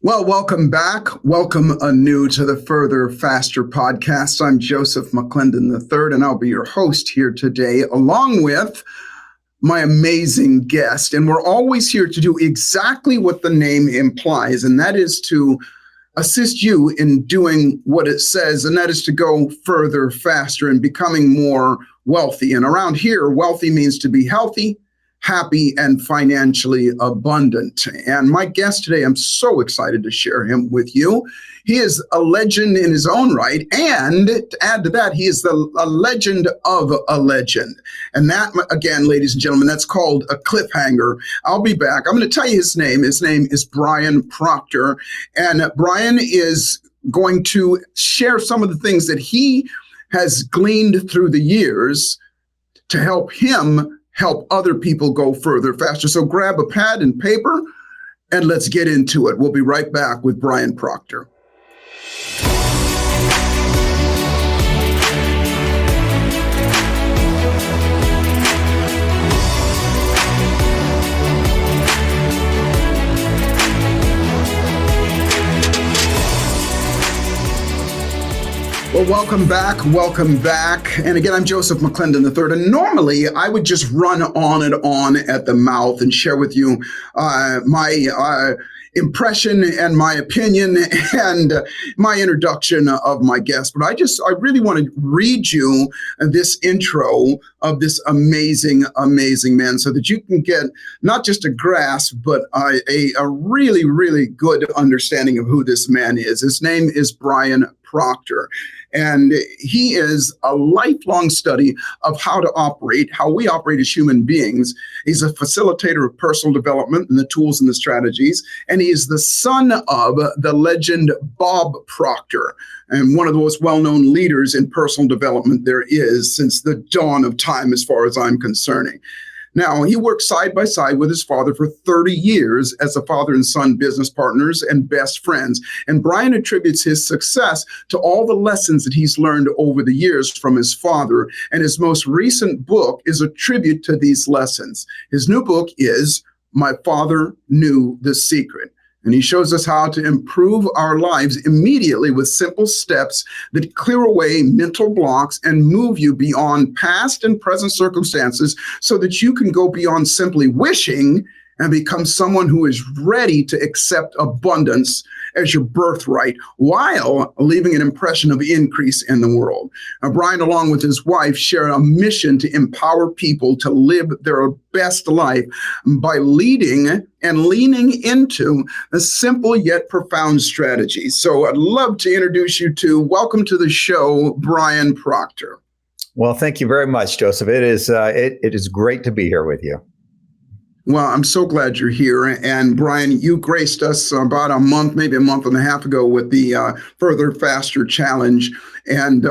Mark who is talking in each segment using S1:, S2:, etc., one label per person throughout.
S1: Well, welcome back. Welcome anew to the Further, Faster podcast. I'm Joseph McClendon III, and I'll be your host here today, along with my amazing guest. And we're always here to do exactly what the name implies, and that is to assist you in doing what it says, and that is to go further, faster, and becoming more wealthy. And around here, wealthy means to be healthy, happy, and financially abundant. And my guest today, I'm so excited to share him with you. He is a legend in his own right. And to add to that, he is a legend of a legend. And that, again, ladies and gentlemen, that's called a cliffhanger. I'll be back. I'm going to tell you his name. His name is Brian Proctor. And Brian is going to share some of the things that he has gleaned through the years to help him help other people go further, faster. So grab a pad and paper and let's get into it. We'll be right back with Brian Proctor. Well, welcome back. Welcome back. And again, I'm Joseph McClendon III. And normally I would just run on and on at the mouth and share with you my impression and my opinion and my introduction of my guest. But I really want to read you this intro of this amazing, amazing man so that you can get not just a grasp, but a really, really good understanding of who this man is. His name is Brian Proctor. And he is a lifelong study of how we operate as human beings. He's a facilitator of personal development and the tools and the strategies. And he is the son of the legend Bob Proctor, and one of the most well-known leaders in personal development there is since the dawn of time, as far as I'm concerning. Now, he worked side by side with his father for 30 years as a father and son business partners and best friends. And Brian attributes his success to all the lessons that he's learned over the years from his father. And his most recent book is a tribute to these lessons. His new book is My Father Knew the Secret. And he shows us how to improve our lives immediately with simple steps that clear away mental blocks and move you beyond past and present circumstances so that you can go beyond simply wishing and become someone who is ready to accept abundance as your birthright while leaving an impression of increase in the world. Now, Brian, along with his wife, share a mission to empower people to live their best life by leading and leaning into a simple yet profound strategy. So I'd love to introduce you to, welcome to the show, Brian Proctor.
S2: Well, thank you very much, Joseph. It is great to be here with you.
S1: Well, I'm so glad you're here. And Brian, you graced us about a month, maybe a month and a half ago with the Further, Faster Challenge. And,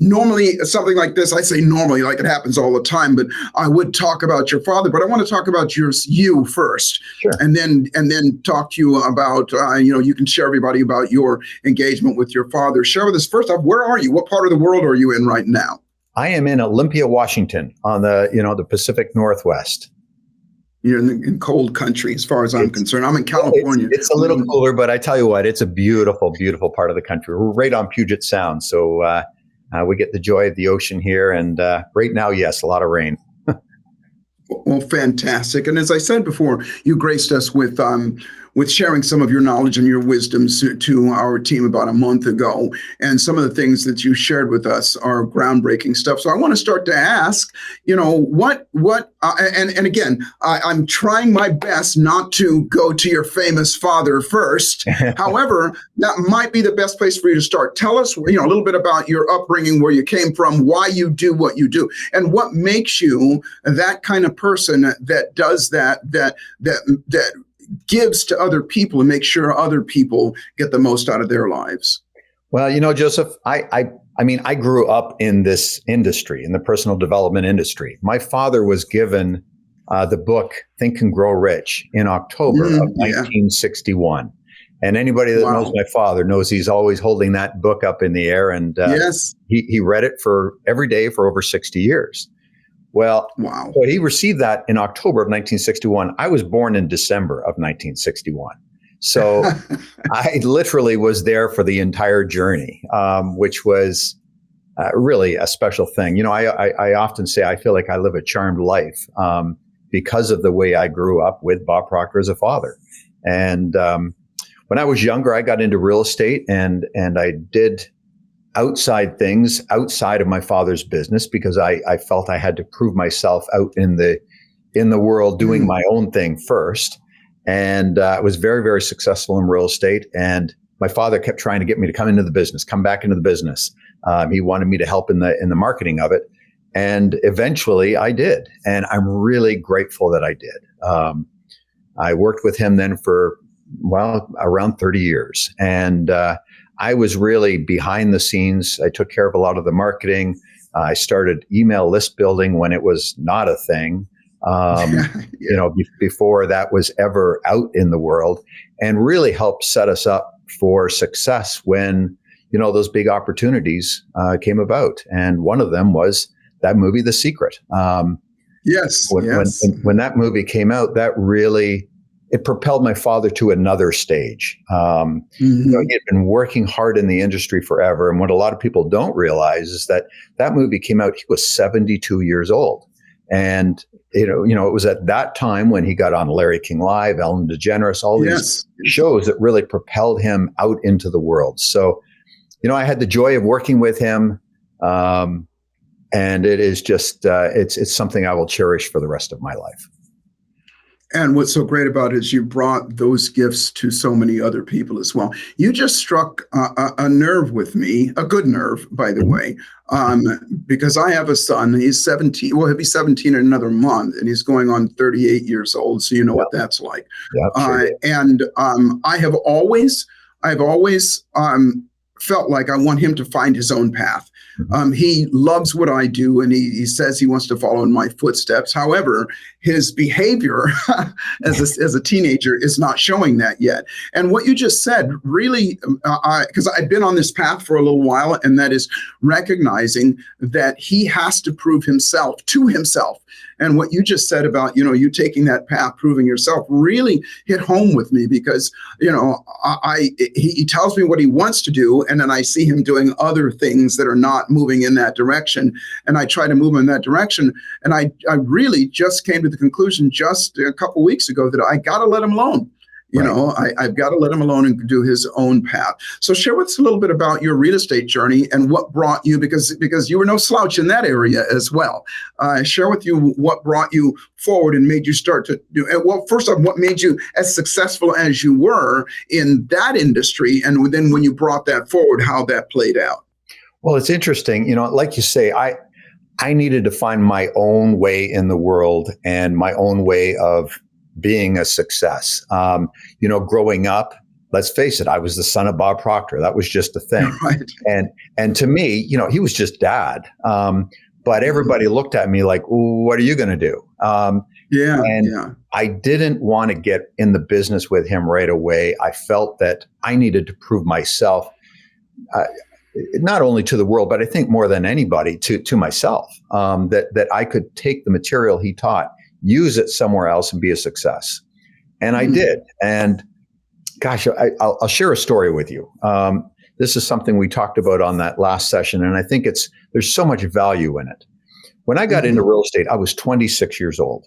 S1: normally something like this, I say normally like it happens all the time, but I would talk about your father, but I want to talk about you first.
S2: Sure.
S1: And then talk to you about, you can share everybody about your engagement with your father. Share with us first off, where are you? What part of the world are you in right now?
S2: I am in Olympia, Washington on the Pacific Northwest.
S1: You're in cold country, as far as I'm concerned. I'm in California.
S2: It's a little cooler, but I tell you what, it's a beautiful, beautiful part of the country. We're right on Puget Sound, so we get the joy of the ocean here. And right now, yes, a lot of rain.
S1: Well, fantastic. And as I said before, you graced us with sharing some of your knowledge and your wisdoms to our team about a month ago. And some of the things that you shared with us are groundbreaking stuff. So I want to start to ask, and again, I'm trying my best not to go to your famous father first. However, that might be the best place for you to start. Tell us, a little bit about your upbringing, where you came from, why you do what you do, and what makes you that kind of person that does that gives to other people and makes sure other people get the most out of their lives.
S2: Well, Joseph, I grew up in this industry, in the personal development industry. My father was given the book Think and Grow Rich in October of 1961. And anybody that knows my father knows he's always holding that book up in the air. And
S1: yes,
S2: he read it for every day for over 60 years. Well, so he received that in October of 1961. I was born in December of 1961. So I literally was there for the entire journey, which was really a special thing. I often say I feel like I live a charmed life because of the way I grew up with Bob Proctor as a father. And when I was younger, I got into real estate and I did outside things outside of my father's business because I felt I had to prove myself out in the world doing my own thing first. And I was very, very successful in real estate. And my father kept trying to get me to come into the business, come back into the business. He wanted me to help in the marketing of it. And eventually I did. And I'm really grateful that I did. I worked with him then for, around 30 years. And I was really behind the scenes. I took care of a lot of the marketing. I started email list building when it was not a thing. Before that was ever out in the world, and really helped set us up for success when, those big opportunities came about. And one of them was that movie, The Secret.
S1: Yes.
S2: When that movie came out, that really, it propelled my father to another stage. He had been working hard in the industry forever. And what a lot of people don't realize is that movie came out, he was 72 years old. And, it was at that time when he got on Larry King Live, Ellen DeGeneres, all these shows that really propelled him out into the world. So, I had the joy of working with him. And it is just, it's something I will cherish for the rest of my life.
S1: And what's so great about it is you brought those gifts to so many other people as well. You just struck a nerve with me, a good nerve, by the way, because I have a son. He's 17. Well, he'll be 17 in another month, and he's going on 38 years old. So you know what that's like. And I've always felt like I want him to find his own path. He loves what I do, and he says he wants to follow in my footsteps. However, his behavior as a teenager is not showing that yet. And what you just said really, because I've been on this path for a little while, and that is recognizing that he has to prove himself to himself. And what you just said about, you taking that path, proving yourself, really hit home with me because, he tells me what he wants to do. And then I see him doing other things that are not moving in that direction. And I try to move in that direction. And I really just came to the conclusion just a couple of weeks ago that I got to let him alone. I've got to let him alone and do his own path. So share with us a little bit about your real estate journey and what brought you, because you were no slouch in that area as well. Share with you what brought you forward and made you start to do, well, first off, what made you as successful as you were in that industry. And then when you brought that forward, how that played out.
S2: Well, it's interesting. Like you say, I needed to find my own way in the world and my own way of being a success. Growing up, let's face it, I was the son of Bob Proctor. That was just a thing.
S1: Right.
S2: And to me, he was just dad. But everybody looked at me like, what are you going to do? I didn't want to get in the business with him right away. I felt that I needed to prove myself, not only to the world, but I think more than anybody to myself, that I could take the material he taught, use it somewhere else and be a success. And I did. And gosh, I'll share a story with you. This is something we talked about on that last session. And I think there's so much value in it. When I got into real estate, I was 26 years old.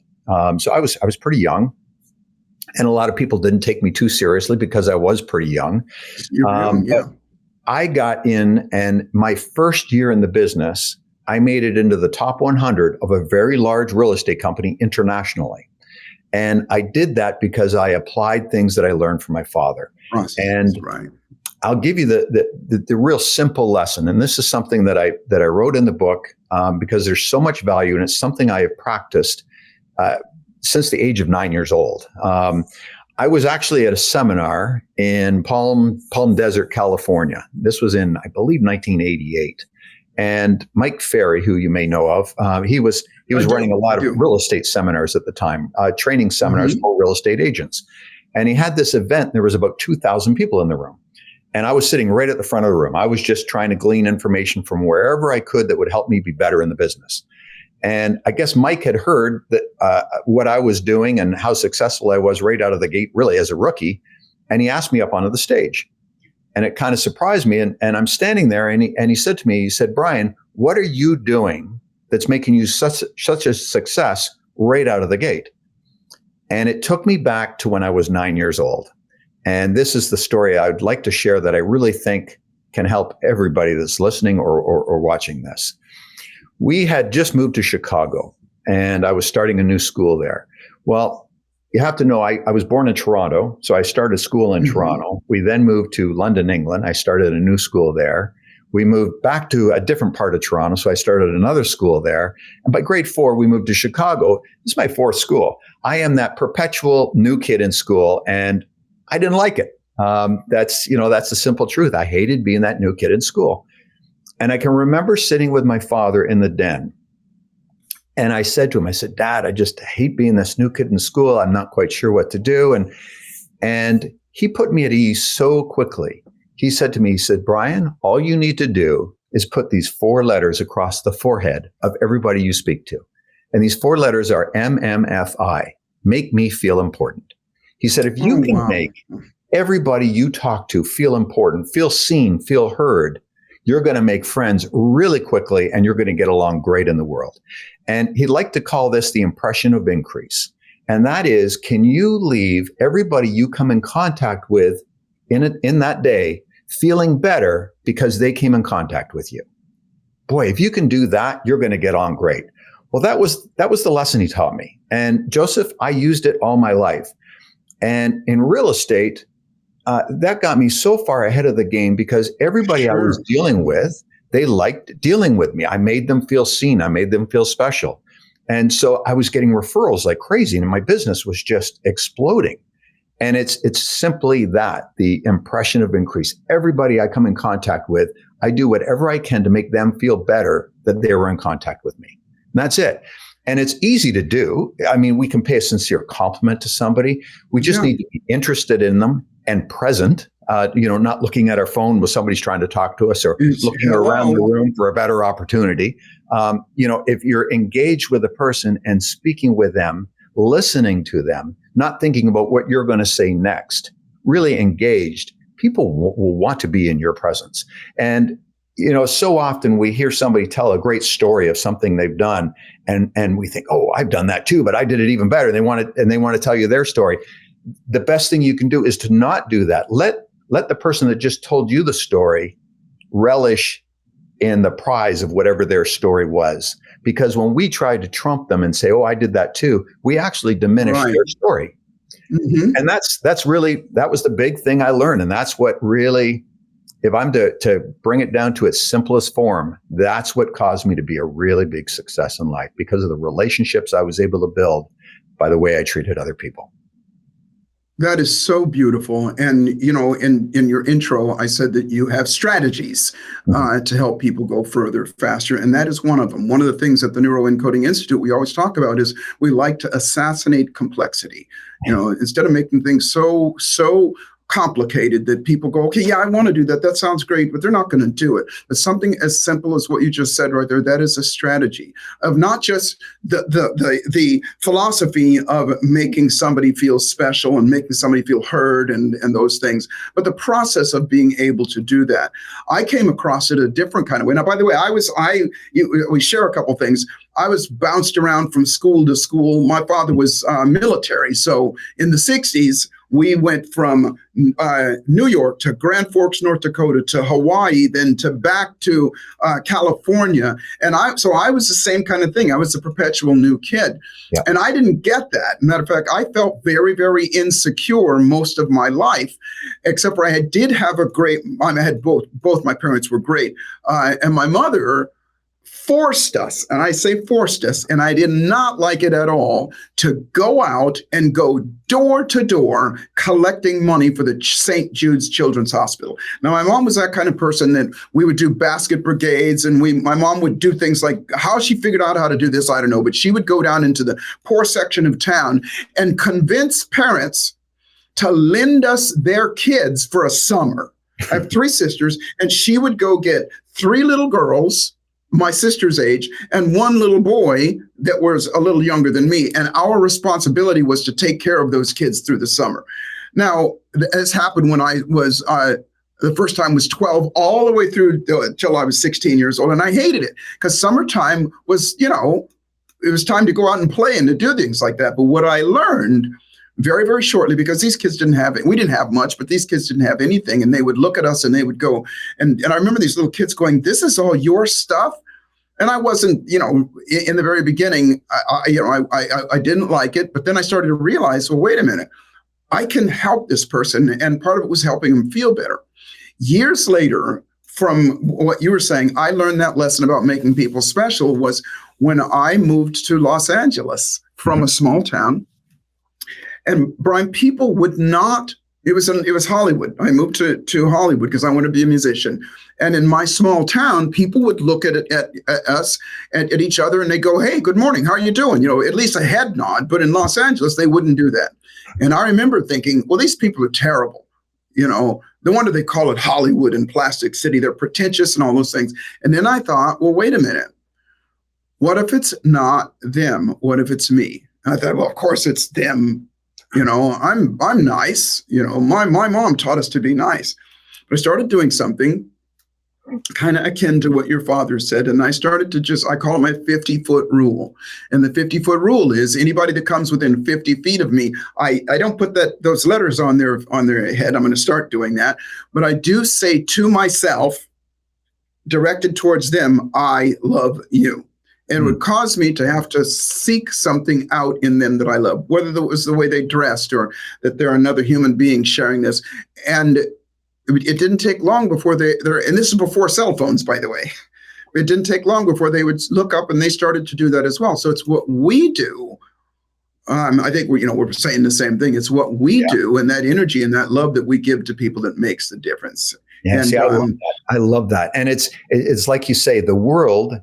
S2: So I was pretty young. And a lot of people didn't take me too seriously because I was pretty young. But I got in, and my first year in the business, I made it into the top 100 of a very large real estate company internationally. And I did that because I applied things that I learned from my father. And I'll give you the real simple lesson. And this is something that I wrote in the book because there's so much value, and it's something I have practiced since the age of 9 years old. I was actually at a seminar in Palm Desert, California. This was in, I believe, 1988. And Mike Ferry, who you may know of, he was running a lot of real estate seminars at the time, training seminars for real estate agents. And he had this event, and there was about 2,000 people in the room. And I was sitting right at the front of the room. I was just trying to glean information from wherever I could that would help me be better in the business. And I guess Mike had heard that what I was doing and how successful I was right out of the gate, really as a rookie. and he asked me up onto the stage. And it kind of surprised me. And I'm standing there, and he said to me, he said, Brian, what are you doing that's making you such a success right out of the gate? And it took me back to when I was 9 years old. And this is the story I'd like to share that I really think can help everybody that's listening or watching this. We had just moved to Chicago, and I was starting a new school there. Well, you have to know, I was born in Toronto, so I started school in Toronto. We then moved to London, England. I started a new school there. We moved back to a different part of Toronto, so I started another school there. And by grade 4, we moved to Chicago. This is my 4th school. I am that perpetual new kid in school, and I didn't like it. That's the simple truth. I hated being that new kid in school. And I can remember sitting with my father in the den. And I said to him, I said, Dad, I just hate being this new kid in school. I'm not quite sure what to do. And he put me at ease so quickly. He said to me, he said, Brian, all you need to do is put these 4 letters across the forehead of everybody you speak to. And these 4 letters are MMFI, make me feel important. He said, if you can make everybody you talk to feel important, feel seen, feel heard, you're going to make friends really quickly, and you're going to get along great in the world. And he'd like to call this the impression of increase. And that is, can you leave everybody you come in contact with in that day feeling better because they came in contact with you? Boy, if you can do that, you're going to get on great. Well, that was the lesson he taught me. And Joseph, I used it all my life. And in real estate, that got me so far ahead of the game because everybody I was dealing with, they liked dealing with me. I made them feel seen. I made them feel special. And so I was getting referrals like crazy, and my business was just exploding. And it's simply that, the impression of increase. Everybody I come in contact with, I do whatever I can to make them feel better that they were in contact with me. And that's it. And it's easy to do. I mean, we can pay a sincere compliment to somebody. We just need to be interested in them and present, not looking at our phone when somebody's trying to talk to us or looking around the room for a better opportunity. If you're engaged with a person and speaking with them, listening to them, not thinking about what you're going to say next, really engaged, people will want to be in your presence. And so often we hear somebody tell a great story of something they've done, and we think, oh, I've done that too, but I did it even better. And they want to tell you their story. The best thing you can do is to not do that. Let the person that just told you the story relish in the prize of whatever their story was. Because when we try to trump them and say, oh, I did that too, we actually diminish their story. Mm-hmm. And that was the big thing I learned. And that's what really, if I'm to bring it down to its simplest form, that's what caused me to be a really big success in life, because of the relationships I was able to build by the way I treated other people.
S1: That is so beautiful. And, in your intro, I said that you have strategies to help people go further, faster. And that is one of them. One of the things at the Neuroencoding Institute we always talk about is we like to assassinate complexity. Instead of making things so complicated that people go, okay, yeah, I want to do that. That sounds great, but they're not going to do it. But something as simple as what you just said right there, that is a strategy of not just the philosophy of making somebody feel special and making somebody feel heard and those things, but the process of being able to do that. I came across it a different kind of way. Now, by the way, we share a couple things. I was bounced around from school to school. My father was military. So in the 60s, we went from New York to Grand Forks, North Dakota, to Hawaii, then to back to California. And so I was the same kind of thing. I was a perpetual new kid. Yeah. And I didn't get that. Matter of fact, I felt very, very insecure most of my life, except for I did have I had both my parents were great. And my mother forced us, and I say forced us, and I did not like it at all, to go out and go door to door collecting money for the St. Jude's Children's Hospital. Now, my mom was that kind of person that we would do basket brigades, and my mom would do things like, how she figured out how to do this, I don't know, but she would go down into the poor section of town and convince parents to lend us their kids for a summer. I have 3 sisters, and she would go get 3 little girls, my sister's age, and 1 little boy that was a little younger than me. And our responsibility was to take care of those kids through the summer. Now, this happened when I was, the first time was 12, all the way through till I was 16 years old. And I hated it because summertime was, it was time to go out and play and to do things like that. But what I learned very, very shortly, because these kids didn't have it, we didn't have much, but these kids didn't have anything. And they would look at us and they would go, and I remember these little kids going, "This is all your stuff." And I wasn't, in the very beginning, I didn't like it. But then I started to realize, well, wait a minute, I can help this person. And part of it was helping them feel better. Years later, from what you were saying, I learned that lesson about making people special was when I moved to Los Angeles from a small town. And Brian, people would not, it was Hollywood. I moved to Hollywood because I wanted to be a musician. And in my small town, people would look at us, at each other, and they go, "Hey, good morning. How are you doing?" At least a head nod. But in Los Angeles, they wouldn't do that. And I remember thinking, well, these people are terrible. No wonder they call it Hollywood and Plastic City. They're pretentious and all those things. And then I thought, well, wait a minute. What if it's not them? What if it's me? And I thought, well, of course it's them. I'm nice. My mom taught us to be nice. But I started doing something kind of akin to what your father said. And I started to I call it my 50-foot rule. And the 50-foot rule is anybody that comes within 50 feet of me, I don't put those letters on their head. I'm going to start doing that. But I do say to myself, directed towards them, "I love you." And it would cause me to have to seek something out in them that I love, whether it was the way they dressed or that they're another human being sharing this. And it didn't take long before and this is before cell phones, by the way. It didn't take long before they would look up and they started to do that as well. So it's what we do. I think we're saying the same thing. It's what we do and that energy and that love that we give to people that makes the difference.
S2: Yeah,
S1: and,
S2: see, I love that. And it's like you say, the world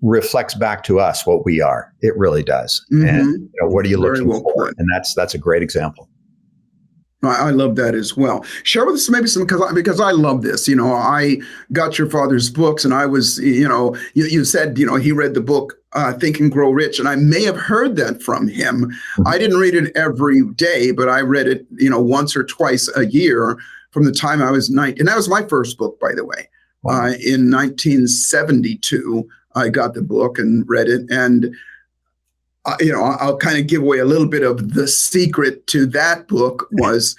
S2: reflects back to us what we are. It really does. Mm-hmm. And what are you looking for? Put. And that's a great example.
S1: I love that as well. Share with us maybe some, because I love this. I got your father's books, and I was, you said, he read the book Think and Grow Rich, and I may have heard that from him. Mm-hmm. I didn't read it every day, but I read it, once or twice a year from the time I was 9. And that was my first book, by the way. Wow. In 1972, I got the book and read it, and I'll kind of give away a little bit of the secret to that book was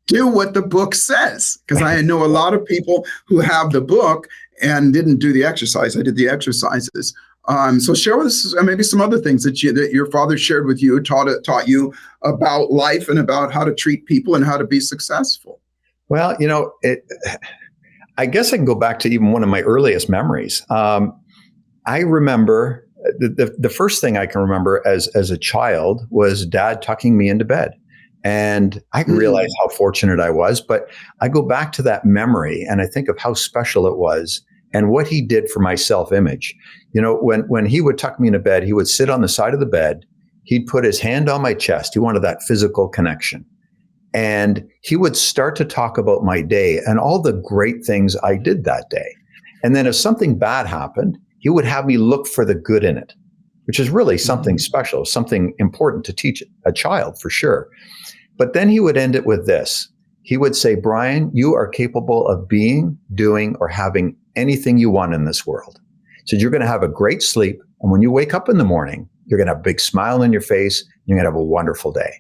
S1: do what the book says. Because I know a lot of people who have the book and didn't do the exercise. I did the exercises. So share with us maybe some other things that your father shared with you, taught you about life and about how to treat people and how to be successful.
S2: Well, I guess I can go back to even one of my earliest memories. I remember the first thing I can remember as a child was Dad tucking me into bed. And I realized how fortunate I was, but I go back to that memory and I think of how special it was and what he did for my self-image. When he would tuck me into bed, he would sit on the side of the bed. He'd put his hand on my chest. He wanted that physical connection. And he would start to talk about my day and all the great things I did that day. And then if something bad happened, he would have me look for the good in it, which is really something special, something important to teach a child for sure. But then he would end it with this. He would say, "Brian, you are capable of being, doing, or having anything you want in this world. So you're going to have a great sleep. And when you wake up in the morning, you're going to have a big smile on your face. And you're going to have a wonderful day."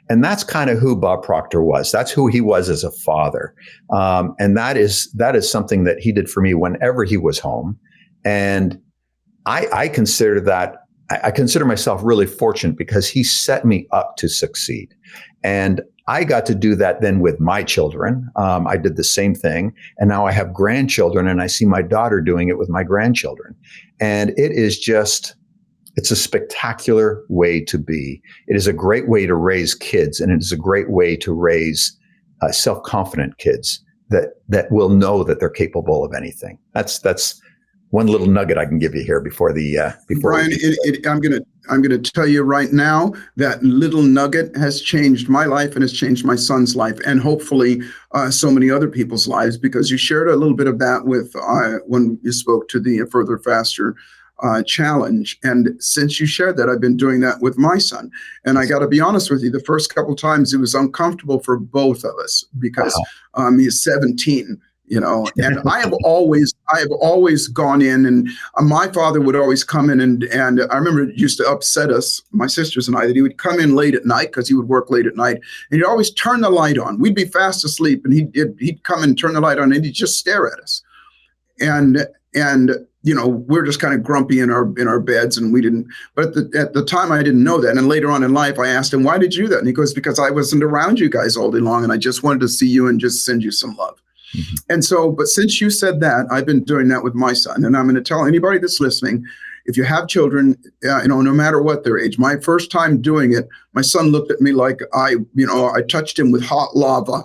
S2: And that's kind of who Bob Proctor was. That's who he was as a father. And that is something that he did for me whenever he was home. And I consider myself really fortunate because he set me up to succeed. And I got to do that then with my children. I did the same thing. And now I have grandchildren and I see my daughter doing it with my grandchildren. And it's a spectacular way to be. It is a great way to raise kids. And it is a great way to raise self-confident kids that will know that they're capable of anything. That's one little nugget I can give you here before
S1: Brian, I'm going to tell you right now that little nugget has changed my life and has changed my son's life, and hopefully so many other people's lives, because you shared a little bit of that with when you spoke to the Further Faster challenge. And since you shared that, I've been doing that with my son. And I got to be honest with you, the first couple of times it was uncomfortable for both of us because he's 17. And I have always gone in, and my father would always come in, and I remember it used to upset us, my sisters and I, that he would come in late at night because he would work late at night, and he'd always turn the light on. We'd be fast asleep, and he'd come and turn the light on, and he'd just stare at us, and we're just kind of grumpy in our beds, and we didn't. But at the time, I didn't know that. And later on in life, I asked him, "Why did you do that?" And he goes, "Because I wasn't around you guys all day long, and I just wanted to see you and just send you some love." Mm-hmm. And so, but since you said that, I've been doing that with my son. And I'm going to tell anybody that's listening, if you have children, no matter what their age, my first time doing it, my son looked at me like I touched him with hot lava.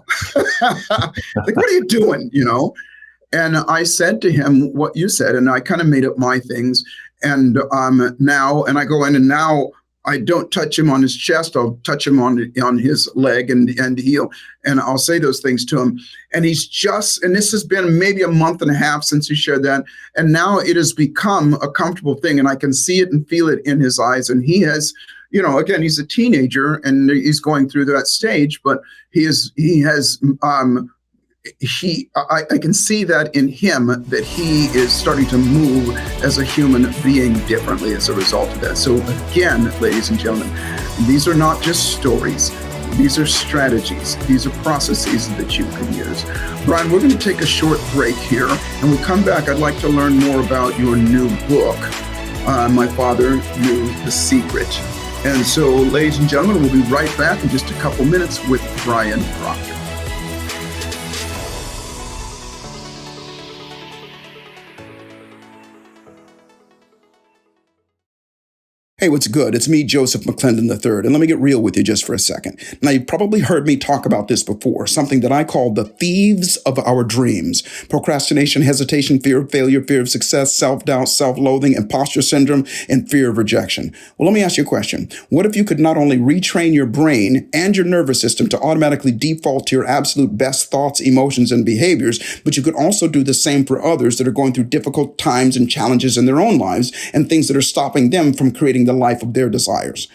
S1: Like, what are you doing? And I said to him what you said, and I kind of made up my things. And now I go in, and now I don't touch him on his chest. I'll touch him on his leg and heel, and I'll say those things to him. And he's and this has been maybe a month and a half since he shared that. And now it has become a comfortable thing, and I can see it and feel it in his eyes. And he has, again, he's a teenager and he's going through that stage, but I can see that in him, that he is starting to move as a human being differently as a result of that. So again, ladies and gentlemen, these are not just stories. These are strategies. These are processes that you can use. Brian, we're going to take a short break here. And when we come back, I'd like to learn more about your new book, My Father Knew the Secret. And so, ladies and gentlemen, we'll be right back in just a couple minutes with Brian Proctor. Hey, what's good? It's me, Joseph McClendon III, and let me get real with you just for a second. Now, you've probably heard me talk about this before, something that I call the thieves of our dreams. Procrastination, hesitation, fear of failure, fear of success, self-doubt, self-loathing, imposter syndrome, and fear of rejection. Well, let me ask you a question. What if you could not only retrain your brain and your nervous system to automatically default to your absolute best thoughts, emotions, and behaviors, but you could also do the same for others that are going through difficult times and challenges in their own lives and things that are stopping them from creating the life of their desires?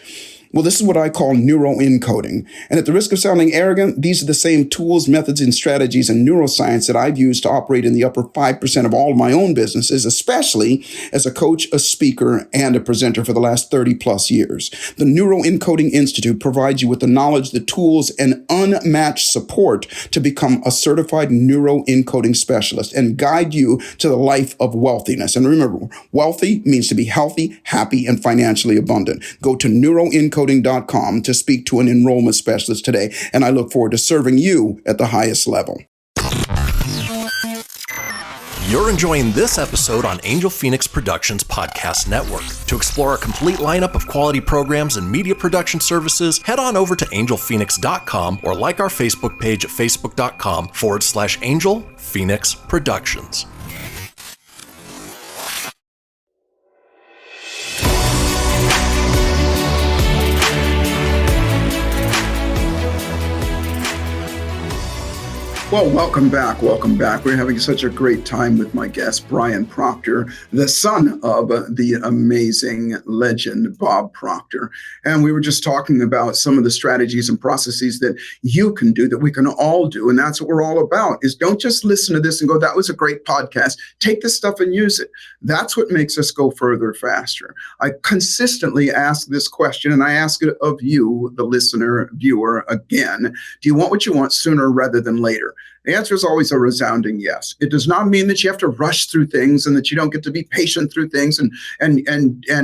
S1: Well, this is what I call neuroencoding. And at the risk of sounding arrogant, these are the same tools, methods, and strategies in neuroscience that I've used to operate in the upper 5% of all of my own businesses, especially as a coach, a speaker, and a presenter for the last 30 plus years. The Neuroencoding Institute provides you with the knowledge, the tools, and unmatched support to become a certified neuroencoding specialist and guide you to the life of wealthiness. And remember, wealthy means to be healthy, happy, and financially abundant. Go to neuroencoding.com to speak to an enrollment specialist today, and I look forward to serving you at the highest level.
S3: You're enjoying this episode on Angel Phoenix Productions Podcast Network. To explore a complete lineup of quality programs and media production services, head on over to angelphoenix.com or like our Facebook page at facebook.com/Angel Phoenix Productions.
S1: Well, welcome back. Welcome back. We're having such a great time with my guest, Brian Proctor, the son of the amazing legend, Bob Proctor. And we were just talking about some of the strategies and processes that you can do, that we can all do. And that's what we're all about, is don't just listen to this and go, that was a great podcast. Take this stuff and use it. That's what makes us go further faster. I consistently ask this question, and I ask it of you, the listener, viewer, again. Do you want what you want sooner rather than later? The answer is always a resounding yes. It does not mean that you have to rush through things and that you don't get to be patient through things and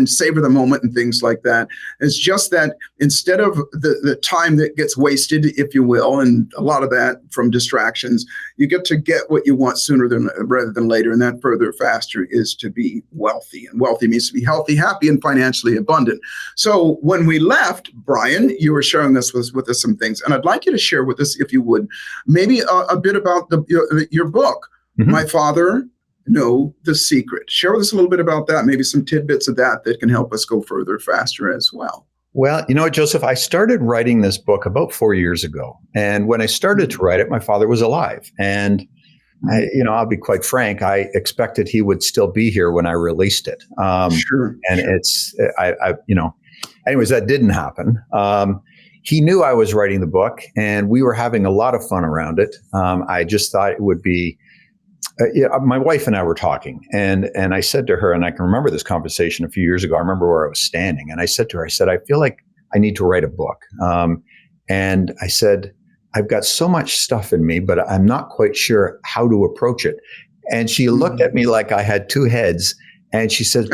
S1: savor the moment and things like that. It's just that instead of the time that gets wasted, if you will, and a lot of that from distractions, you get to get what you want sooner rather than later. And that further faster is to be wealthy. And wealthy means to be healthy, happy, and financially abundant. So when we left, Brian, you were sharing with us some things. And I'd like you to share with us, if you would, maybe a bit about your book, mm-hmm. My Father Knew the Secret. Share with us a little bit about that, maybe some tidbits of that can help us go further faster as well.
S2: Well, you know what, Joseph, I started writing this book about 4 years ago. And when I started to write it, my father was alive. And I'll be quite frank. I expected he would still be here when I released it.
S1: Sure.
S2: And anyways, that didn't happen. He knew I was writing the book, and we were having a lot of fun around it. I just thought it would be. My wife and I were talking, and I said to her, and I can remember this conversation a few years ago. I remember where I was standing, and I said to her, I feel like I need to write a book. And I said, I've got so much stuff in me, but I'm not quite sure how to approach it. And she looked at me like I had two heads, and she said,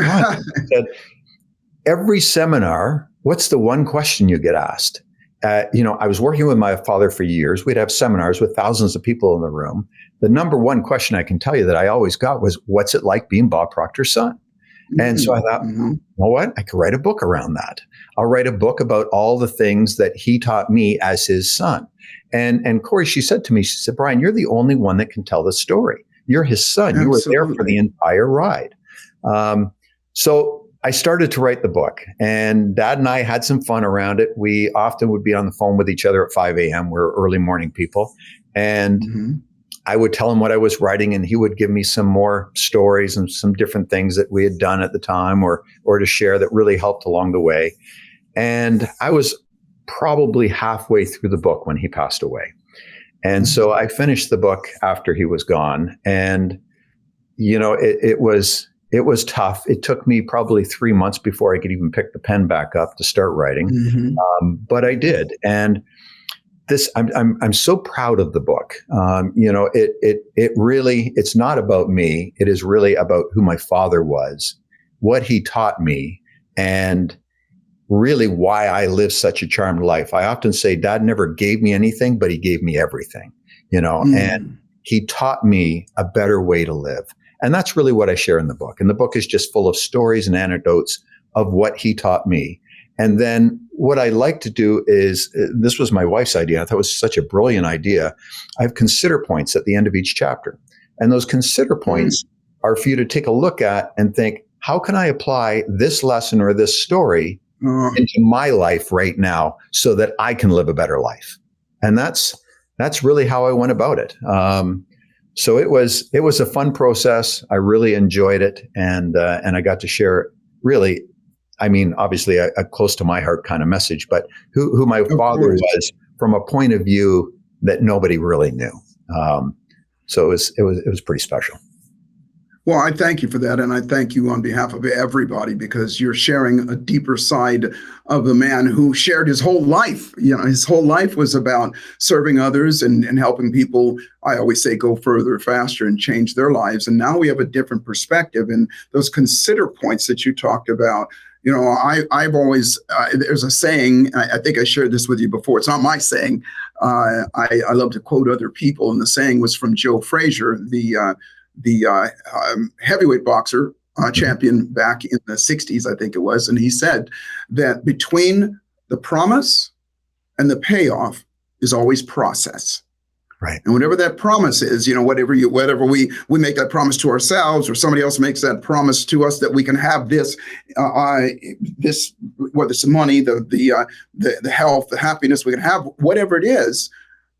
S2: every seminar, what's the one question you get asked? I was working with my father for years. We'd have seminars with thousands of people in the room. The number one question I can tell you that I always got was, what's it like being Bob Proctor's son? And so I thought, you know what? I could write a book around that. I'll write a book about all the things that he taught me as his son. And Corey, she said to me, Brian, you're the only one that can tell the story. You're his son.
S1: Absolutely.
S2: You were there for the entire ride. So I started to write the book, and Dad and I had some fun around it. We often would be on the phone with each other at 5 a.m. We're early morning people. And I would tell him what I was writing, and he would give me some more stories and some different things that we had done at the time or to share that really helped along the way. And I was probably halfway through the book when he passed away. And so I finished the book after he was gone. And, it was tough. It took me probably 3 months before I could even pick the pen back up to start writing. But I did. And I'm so proud of the book. It really, it's not about me. It is really about who my father was, what he taught me, and really why I live such a charmed life. I often say Dad never gave me anything, but he gave me everything, and he taught me a better way to live. And that's really what I share in the book. And the book is just full of stories and anecdotes of what he taught me. And then what I like to do is, this was my wife's idea. I thought it was such a brilliant idea. I have consider points at the end of each chapter. And those consider points are for you to take a look at and think, how can I apply this lesson or this story into my life right now so that I can live a better life? And that's really how I went about it. So it was a fun process. I really enjoyed it, and I got to share really, I mean, obviously a close to my heart kind of message, but who my father was from a point of view that nobody really knew. So it was pretty special.
S1: Well, I thank you for that. And I thank you on behalf of everybody, because you're sharing a deeper side of the man who shared his whole life. His whole life was about serving others and helping people, I always say, go further, faster, and change their lives. And now we have a different perspective. And those consider points that you talked about, I've always, there's a saying, I think I shared this with you before. It's not my saying. I love to quote other people. And the saying was from Joe Frazier, the heavyweight boxer champion back in the 60s, I think it was. And he said that between the promise and the payoff is always process.
S2: Right.
S1: And whatever that promise is, whatever we make that promise to ourselves, or somebody else makes that promise to us that we can have this, whether it's the money, the health, the happiness, we can have whatever it is,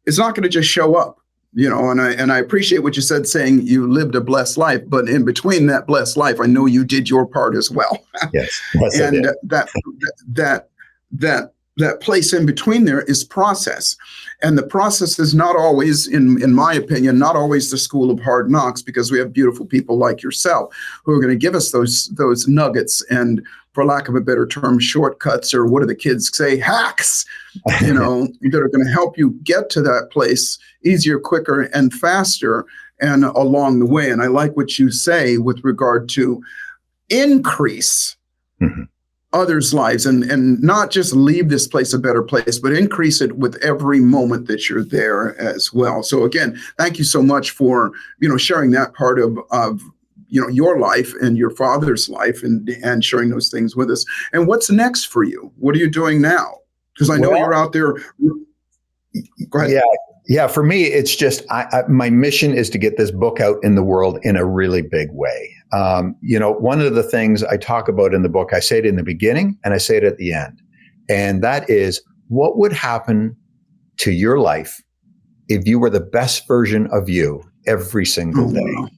S1: it's not going to just show up. And I appreciate what you said, saying you lived a blessed life, but in between that blessed life, I know you did your part as well.
S2: Yes.
S1: And that place in between there is process. And the process is not always, in my opinion, not always the school of hard knocks, because we have beautiful people like yourself who are going to give us those nuggets and, for lack of a better term, shortcuts, or what do the kids say, hacks, that are going to help you get to that place easier, quicker, and faster, and along the way. And I like what you say with regard to increase others' lives, and not just leave this place a better place, but increase it with every moment that you're there as well. So again, thank you so much for, sharing that part of your life and your father's life, and sharing those things with us. And what's next for you? What are you doing now? Because I know you're out there. Go ahead.
S2: Yeah. For me, it's just my mission is to get this book out in the world in a really big way. One of the things I talk about in the book, I say it in the beginning and I say it at the end, and that is, what would happen to your life if you were the best version of you every single day.
S1: Wow.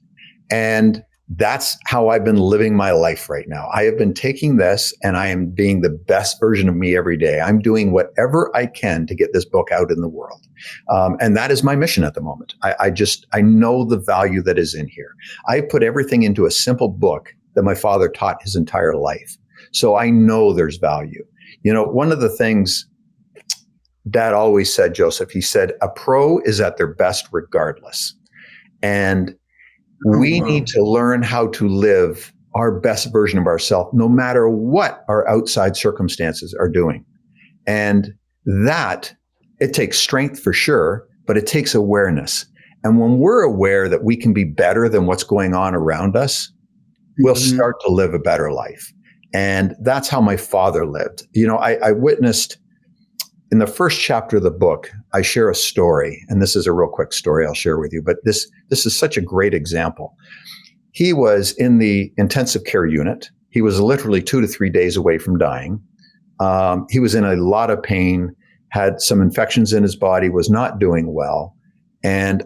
S2: And that's how I've been living my life right now. I have been taking this and I am being the best version of me every day. I'm doing whatever I can to get this book out in the world. And that is my mission at the moment. I know the value that is in here. I put everything into a simple book that my father taught his entire life. So I know there's value. You know, one of the things Dad always said, Joseph, he said, a pro is at their best regardless. And we need to learn how to live our best version of ourselves, no matter what our outside circumstances are doing. And that, it takes strength for sure, but it takes awareness. And when we're aware that we can be better than what's going on around us, we'll start to live a better life. And that's how my father lived. You know, I witnessed in the first chapter of the book, I share a story, and this is a real quick story I'll share with you, but this is such a great example. He was in the intensive care unit. He was literally 2 to 3 days away from dying. He was in a lot of pain, had some infections in his body, was not doing well. And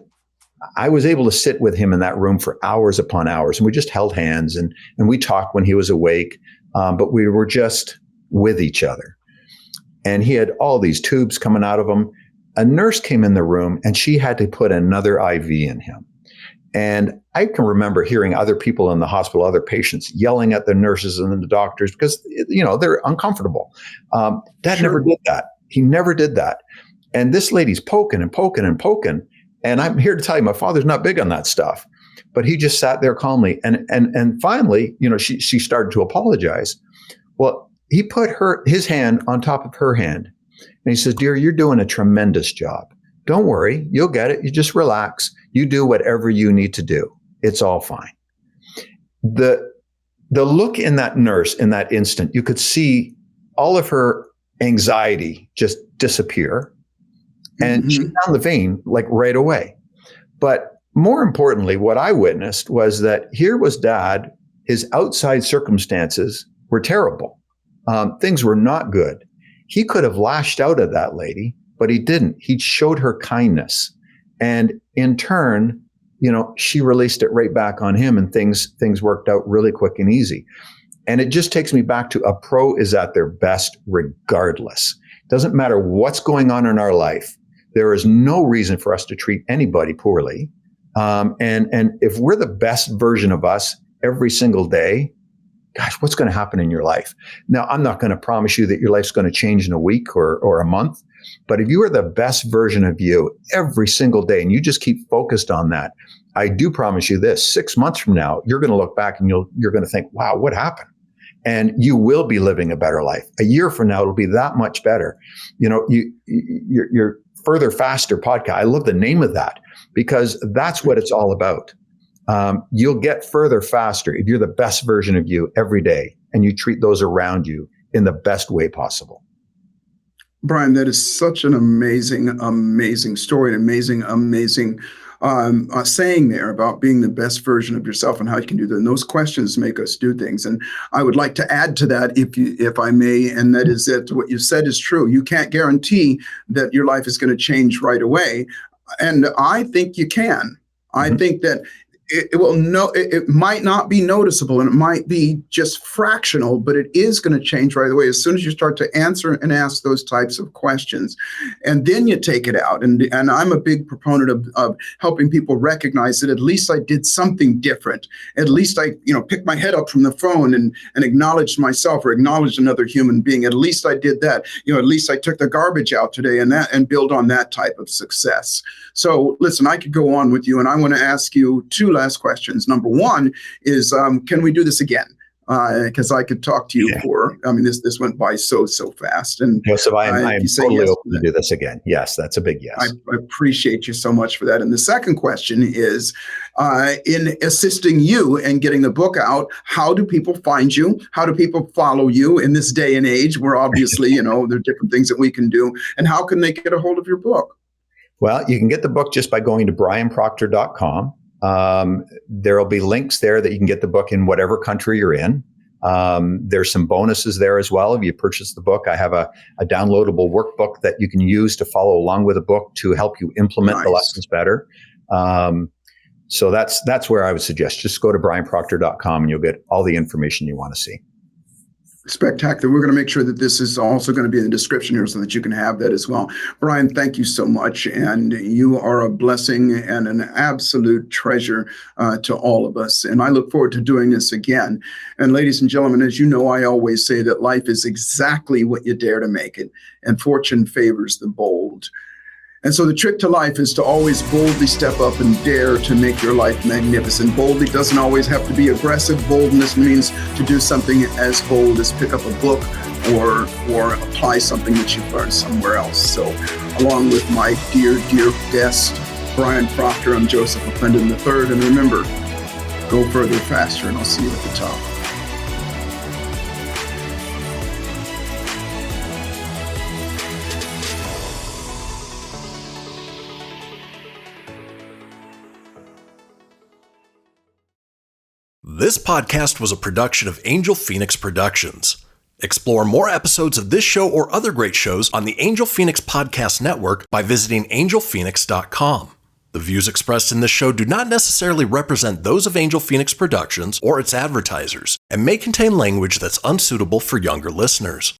S2: I was able to sit with him in that room for hours upon hours, and we just held hands and we talked when he was awake, but we were just with each other. And he had all these tubes coming out of him. A nurse came in the room and she had to put another IV in him. And I can remember hearing other people in the hospital, other patients yelling at the nurses and the doctors because, you know, they're uncomfortable. Dad never did that. He never did that. And this lady's poking and poking and poking. And I'm here to tell you, my father's not big on that stuff. But he just sat there calmly. And finally, you know, she started to apologize. Well, he put his hand on top of her hand. And he says, dear, you're doing a tremendous job. Don't worry. You'll get it. You just relax. You do whatever you need to do. It's all fine. The look in that nurse in that instant, you could see all of her anxiety just disappear. And she found the vein like right away. But more importantly, what I witnessed was that here was Dad. His outside circumstances were terrible. Things were not good. He could have lashed out at that lady, but he didn't. He showed her kindness. And in turn, you know, she released it right back on him and things worked out really quick and easy. And it just takes me back to a pro is at their best regardless. Doesn't matter what's going on in our life. There is no reason for us to treat anybody poorly. And if we're the best version of us every single day, gosh, what's going to happen in your life? Now, I'm not going to promise you that your life's going to change in a week or a month, but if you are the best version of you every single day and you just keep focused on that, I do promise you this, 6 months from now, you're going to look back and you're going to think, wow, what happened? And you will be living a better life. A year from now, it'll be that much better. You know, your Further Faster podcast, I love the name of that because that's what it's all about. You'll get further faster if you're the best version of you every day and you treat those around you in the best way possible.
S1: Brian, that is such an amazing, amazing story, an amazing saying there about being the best version of yourself and how you can do that. And those questions make us do things. And I would like to add to that, if I may, and that is that what you said is true. You can't guarantee that your life is going to change right away. And I think you can. I think that it might not be noticeable and it might be just fractional, but it is going to change right away as soon as you start to answer and ask those types of questions. And then you take it out. And I'm a big proponent of helping people recognize that at least I did something different. At least I, picked my head up from the phone and acknowledged myself or acknowledged another human being. At least I did that. At least I took the garbage out today and build on that type of success. So listen, I could go on with you and I want to ask you two last questions. Number one is, can we do this again? Because I could talk to you this went by so fast. And
S2: Joseph, I'm totally
S1: yes
S2: open to do this again. Yes, that's a big yes.
S1: I appreciate you so much for that. And the second question is, in assisting you and getting the book out, how do people find you? How do people follow you in this day and age where obviously, there are different things that we can do? And how can they get a hold of your book?
S2: Well, you can get the book just by going to brianproctor.com. There will be links there that you can get the book in whatever country you're in. There's some bonuses there as well. If you purchase the book, I have a downloadable workbook that you can use to follow along with the book to help you implement the lessons better. So that's where I would suggest just go to brianproctor.com and you'll get all the information you want to see.
S1: Spectacular. We're going to make sure that this is also going to be in the description here so that you can have that as well. Brian, thank you so much. And you are a blessing and an absolute treasure to all of us. And I look forward to doing this again. And ladies and gentlemen, as you know, I always say that life is exactly what you dare to make it, and fortune favors the bold. And so the trick to life is to always boldly step up and dare to make your life magnificent. Boldly doesn't always have to be aggressive. Boldness means to do something as bold as pick up a book or apply something that you've learned somewhere else. So along with my dear guest, Brian Proctor, I'm Joseph McClendon III. And remember, go further, faster, and I'll see you at the top.
S3: This podcast was a production of Angel Phoenix Productions. Explore more episodes of this show or other great shows on the Angel Phoenix Podcast Network by visiting angelphoenix.com. The views expressed in this show do not necessarily represent those of Angel Phoenix Productions or its advertisers and may contain language that's unsuitable for younger listeners.